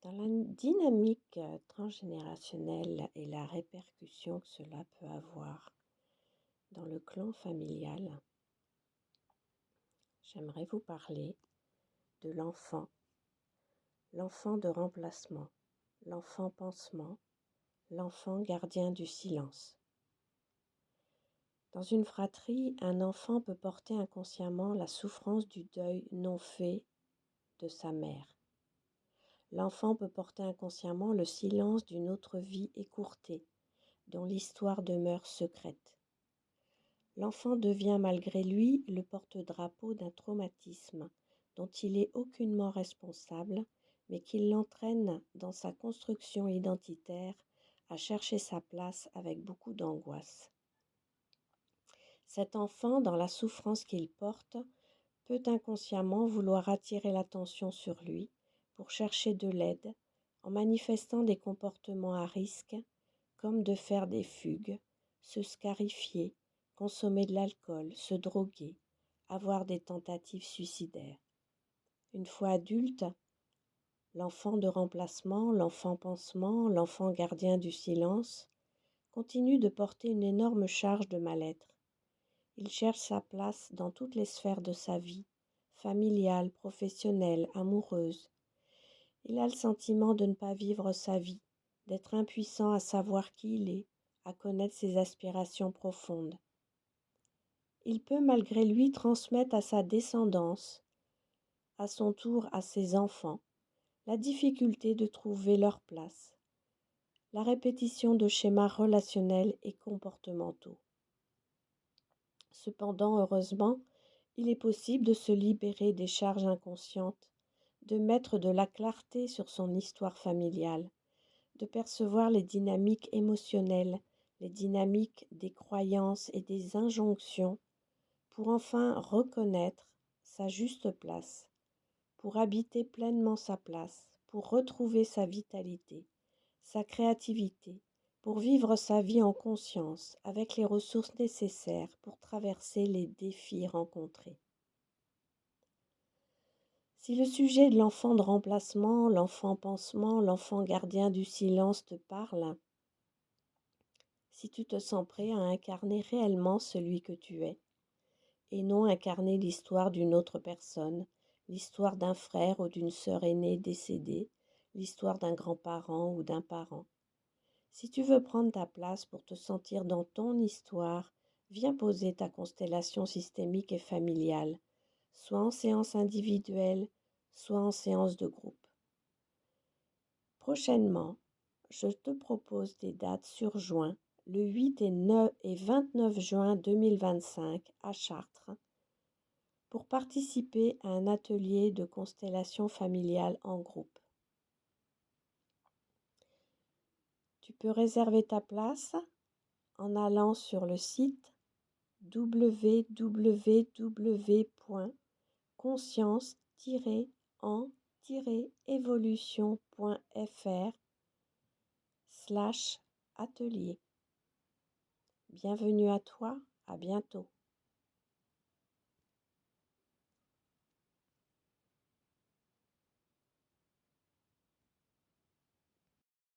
Dans la dynamique transgénérationnelle et la répercussion que cela peut avoir dans le clan familial, j'aimerais vous parler de l'enfant de remplacement, l'enfant pansement, l'enfant gardien du silence. Dans une fratrie, un enfant peut porter inconsciemment la souffrance du deuil non fait de sa mère. L'enfant peut porter inconsciemment le silence d'une autre vie écourtée, dont l'histoire demeure secrète. L'enfant devient malgré lui le porte-drapeau d'un traumatisme dont il est aucunement responsable, mais qui l'entraîne dans sa construction identitaire à chercher sa place avec beaucoup d'angoisse. Cet enfant, dans la souffrance qu'il porte, peut inconsciemment vouloir attirer l'attention sur lui pour chercher de l'aide en manifestant des comportements à risque comme de faire des fugues, se scarifier, consommer de l'alcool, se droguer, avoir des tentatives suicidaires. Une fois adulte, l'enfant de remplacement, l'enfant pansement, l'enfant gardien du silence continue de porter une énorme charge de mal-être. Il cherche sa place dans toutes les sphères de sa vie, familiale, professionnelle, amoureuse. Il a le sentiment de ne pas vivre sa vie, d'être impuissant à savoir qui il est, à connaître ses aspirations profondes. Il peut malgré lui transmettre à sa descendance, à son tour à ses enfants, la difficulté de trouver leur place, la répétition de schémas relationnels et comportementaux. Cependant, heureusement, il est possible de se libérer des charges inconscientes, de mettre de la clarté sur son histoire familiale, de percevoir les dynamiques émotionnelles, les dynamiques des croyances et des injonctions, pour enfin reconnaître sa juste place, pour habiter pleinement sa place, pour retrouver sa vitalité, sa créativité, pour vivre sa vie en conscience avec les ressources nécessaires pour traverser les défis rencontrés. Si le sujet de l'enfant de remplacement, l'enfant pansement, l'enfant gardien du silence te parle, si tu te sens prêt à incarner réellement celui que tu es, et non incarner l'histoire d'une autre personne, l'histoire d'un frère ou d'une sœur aînée décédée, l'histoire d'un grand-parent ou d'un parent. Si tu veux prendre ta place pour te sentir dans ton histoire, viens poser ta constellation systémique et familiale, soit en séance individuelle, soit en séance de groupe. Prochainement, je te propose des dates sur juin, le 8 et 29 juin 2025 à Chartres, pour participer à un atelier de constellation familiale en groupe. Tu peux réserver ta place en allant sur le site www.conscience-en-evolution.fr/atelier. Bienvenue à toi, à bientôt.